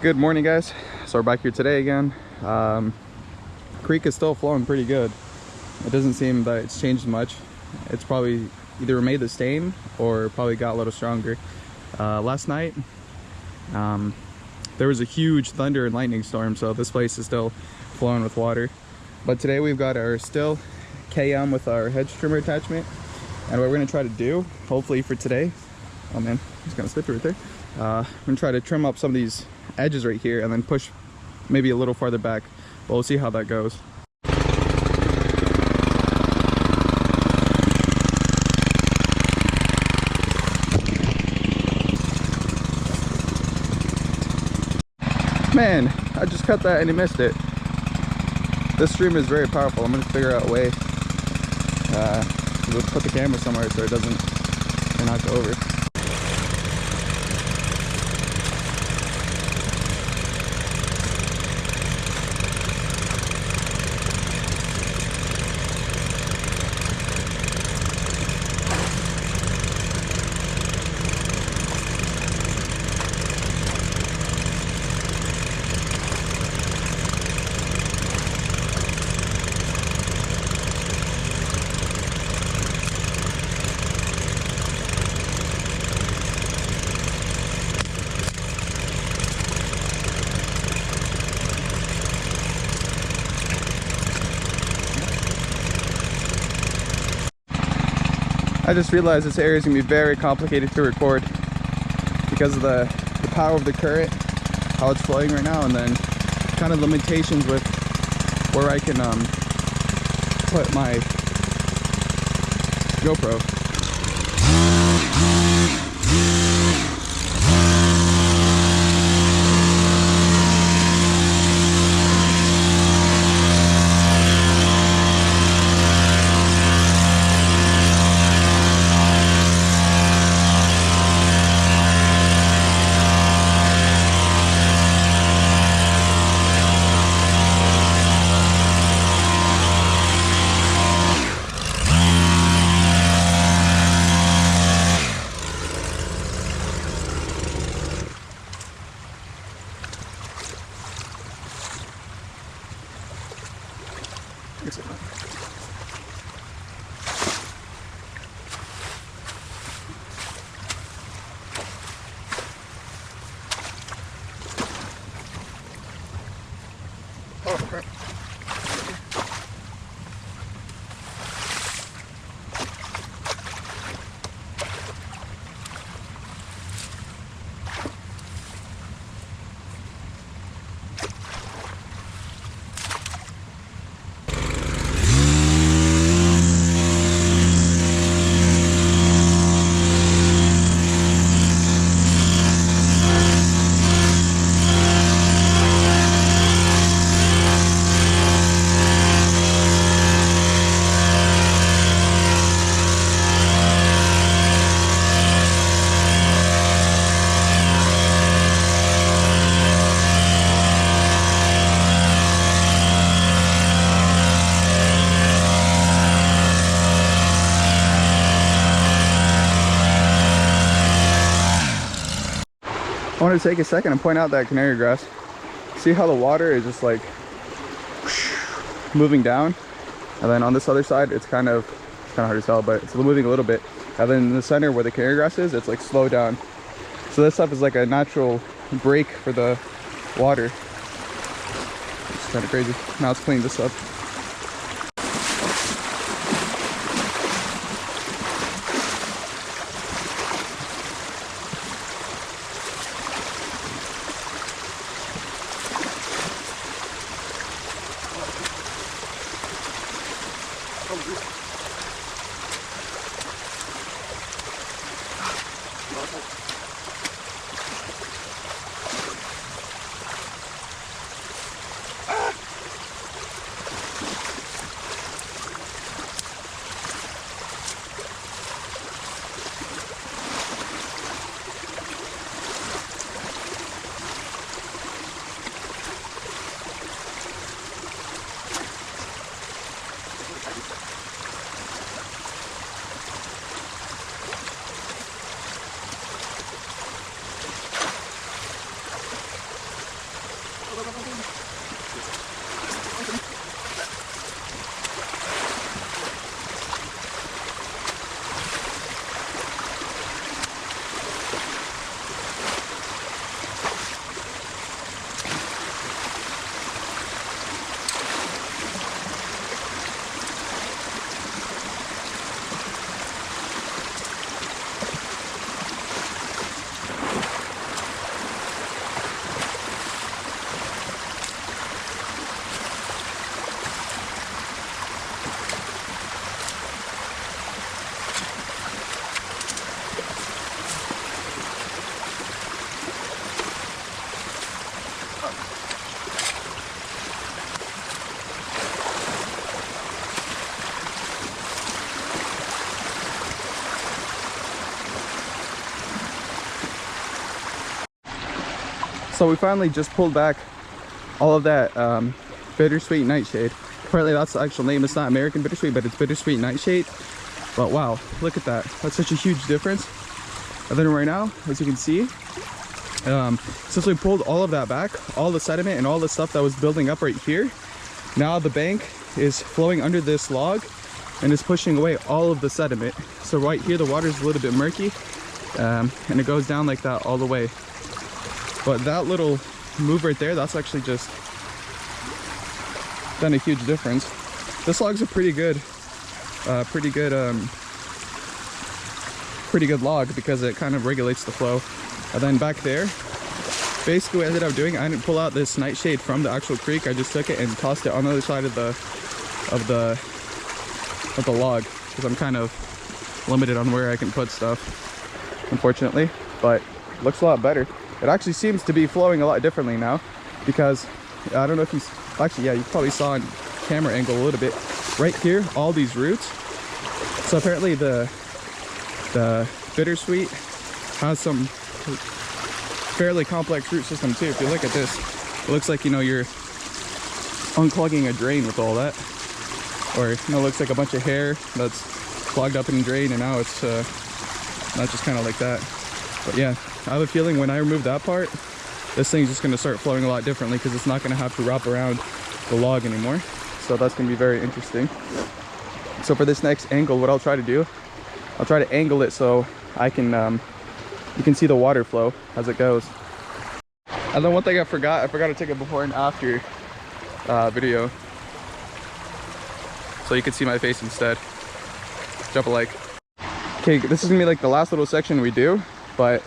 Good morning, guys. So we're back here today again. Creek is still flowing pretty good. It doesn't seem that it's changed much. It's probably either made the stain or probably got a little stronger. Last night there was a huge thunder and lightning storm, so this place is still flowing with water. But today we've got our Stihl KM with our hedge trimmer attachment, and what we're going to try to do, hopefully for today, oh man, it's gonna slip right there. I'm gonna try to trim up some of these edges right here and then push maybe a little farther back, but we'll see how that goes. Man, I just cut that and he missed it. This stream is very powerful. I'm gonna figure out a way to put the camera somewhere so it doesn't knock over. I just realized this area is going to be very complicated to record because of the power of the current, how it's flowing right now, and then kind of limitations with where I can put my GoPro. Oh, crap. I want to take a second and point out that canary grass. See how the water is just like moving down, and then on this other side it's kind of hard to tell, but it's moving a little bit, and then in the center where the canary grass is, it's like slowed down. So this stuff is like a natural break for the water. It's kind of crazy. Now let's clean this up. So we finally just pulled back all of that Bittersweet Nightshade. Apparently that's the actual name. It's not American Bittersweet, but it's Bittersweet Nightshade. But wow, look at that. That's such a huge difference. And then right now, as you can see, since we pulled all of that back, all the sediment and all the stuff that was building up right here, now the bank is flowing under this log and is pushing away all of the sediment. So right here, the water is a little bit murky, and it goes down like that all the way. But that little move right there, that's actually just done a huge difference. This log's a pretty good log because it kind of regulates the flow. And then back there, basically what I ended up doing, I didn't pull out this nightshade from the actual creek. I just took it and tossed it on the other side of the log, because I'm kind of limited on where I can put stuff, unfortunately. But it looks a lot better. It actually seems to be flowing a lot differently now, because I don't know if you actually, yeah, you probably saw on camera angle a little bit right here, all these roots. So apparently the Bittersweet has some fairly complex root system too. If you look at this, it looks like, you know, you're unclogging a drain with all that, or, you know, it looks like a bunch of hair that's clogged up in a drain, and now it's not just kind of like that. But yeah, I have a feeling when I remove that part, this thing's just going to start flowing a lot differently, because it's not going to have to wrap around the log anymore. So that's going to be very interesting. So for this next angle, what I'll try to do, I'll try to angle it so I can you can see the water flow as it goes. And then one thing I forgot to take a before and after video, so you can see my face instead. Drop a like. Okay, this is gonna be like the last little section we do, but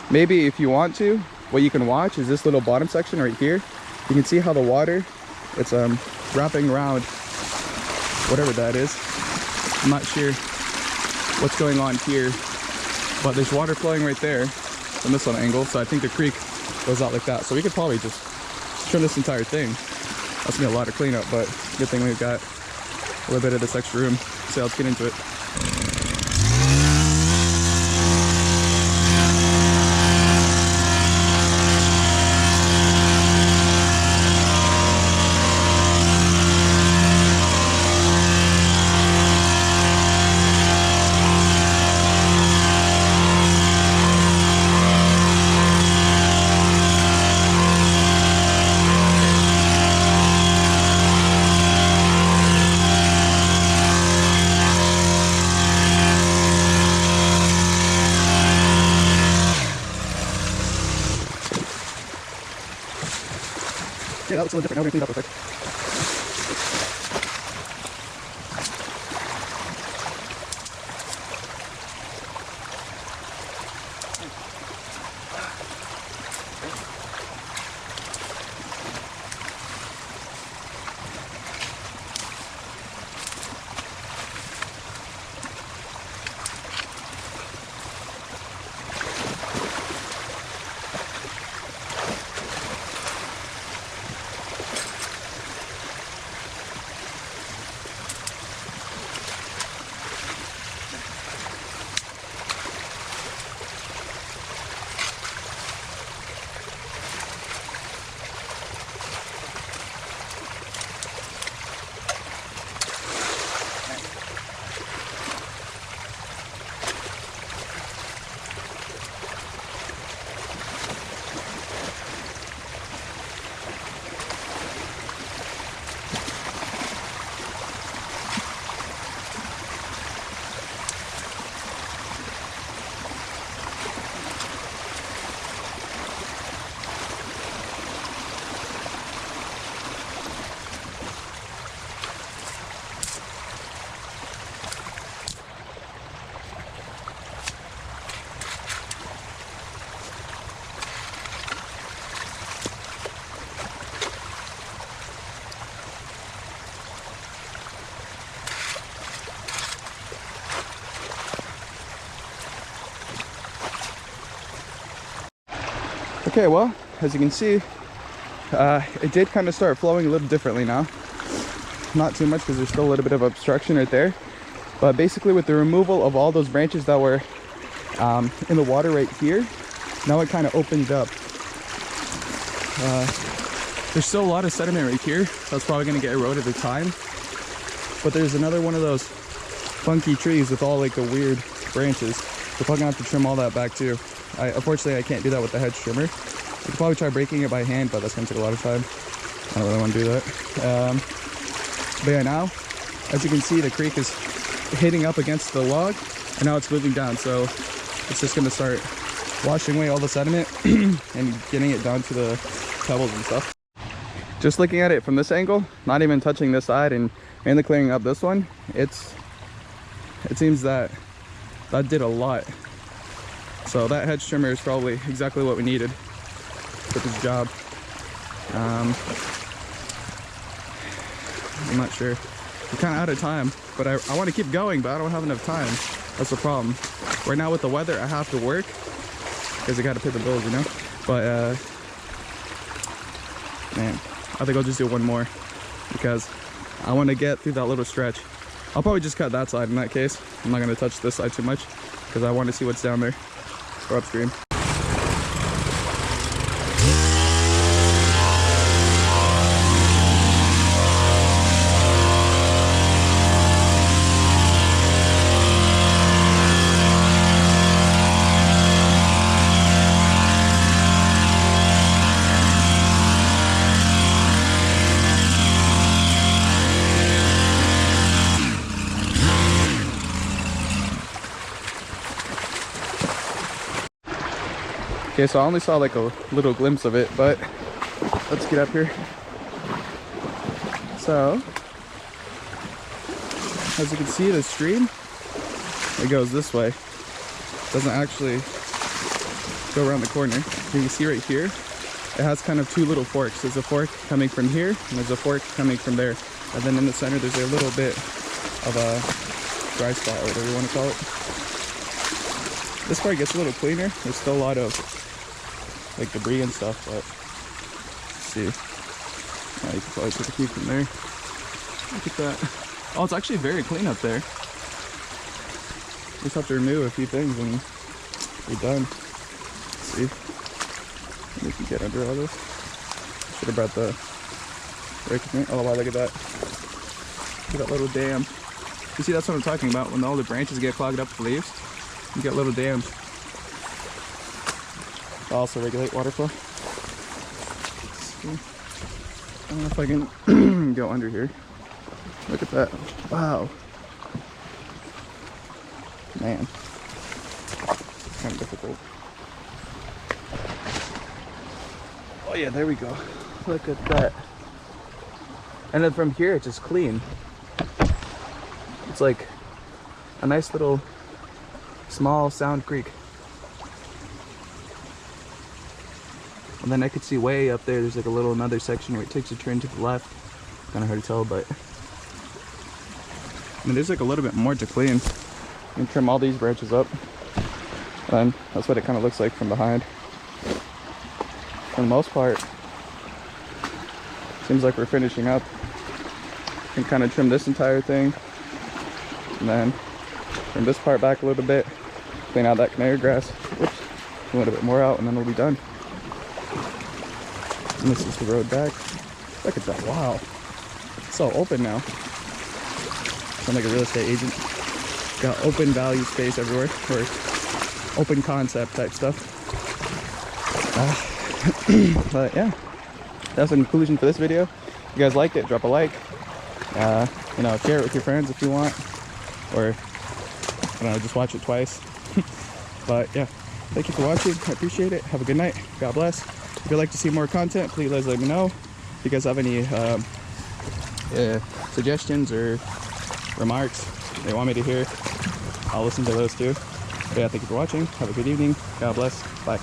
maybe if you want to, what you can watch is this little bottom section right here. You can see how the water, it's wrapping around whatever that is. I'm not sure what's going on here, but there's water flowing right there from this little angle, so I think the creek goes out like that. So we could probably just trim this entire thing. That's gonna be a lot of cleanup, but good thing we've got a little bit of this extra room. So let's get into it. Yeah, that looks a little different. Now we're gonna clean it up real quick. Okay, well, as you can see, it did kind of start flowing a little differently now. Not too much because there's still a little bit of obstruction right there. But basically with the removal of all those branches that were in the water right here, now it kind of opens up There's still a lot of sediment right here. That's probably gonna get eroded with time. But there's another one of those funky trees with all like the weird branches. We're probably gonna have to trim all that back too. Unfortunately, I can't do that with the hedge trimmer. I could probably try breaking it by hand, but that's gonna take a lot of time. I don't really want to do that. But yeah, now, as you can see, the creek is hitting up against the log, and now it's moving down. So it's just gonna start washing away all the sediment and getting it down to the pebbles and stuff. Just looking at it from this angle, not even touching this side and mainly clearing up this one, it seems that did a lot. So that hedge trimmer is probably exactly what we needed for this job. I'm not sure. We're kind of out of time, but I want to keep going, but I don't have enough time. That's the problem. Right now with the weather, I have to work because I got to pay the bills, you know? But, man, I think I'll just do one more because I want to get through that little stretch. I'll probably just cut that side in that case. I'm not going to touch this side too much because I want to see what's down there for upstream. Okay, so I only saw like a little glimpse of it, but let's get up here. So, as you can see, the stream, it goes this way. It doesn't actually go around the corner. You can see right here, it has kind of two little forks. There's a fork coming from here, and there's a fork coming from there. And then in the center, there's a little bit of a dry spot, or whatever you want to call it. This part gets a little cleaner. There's still a lot of like debris and stuff, but let's see. Yeah, you can probably take a peek from there. Look at that. Oh, it's actually very clean up there. Just have to remove a few things and we're done. Let's see. We can get under all this. Should have brought the rake with me. Oh wow, look at that. Look at that little dam. You see, that's what I'm talking about. When all the branches get clogged up with leaves, you get little dams. Also regulate water flow. I don't know if I can go under here. Look at that. Wow. Man. It's kind of difficult. Oh yeah, there we go. Look at that. And then from here, it's just clean. It's like a nice little small sound creek. And then I could see way up there, there's like a little another section where it takes a turn to the left. Kind of hard to tell, but I mean, there's like a little bit more to clean. You can trim all these branches up, and that's what it kind of looks like from behind. For the most part, seems like we're finishing up. You can kind of trim this entire thing, and then trim this part back a little bit, clean out that canary grass. Whoops, a little bit more out, and then we'll be done. And this is the road back. Look at that, wow. It's so open now. Sound like a real estate agent. Got open value space everywhere, or open concept type stuff. But yeah, that's the conclusion for this video. If you guys liked it, drop a like. You know, share it with your friends if you want, or I don't know, just watch it twice. But yeah, thank you for watching. I appreciate it. Have a good night. God bless. If you'd like to see more content, please let me know. If you guys have any suggestions or remarks they want me to hear, I'll listen to those too. But yeah, thank you for watching. Have a good evening. God bless. Bye.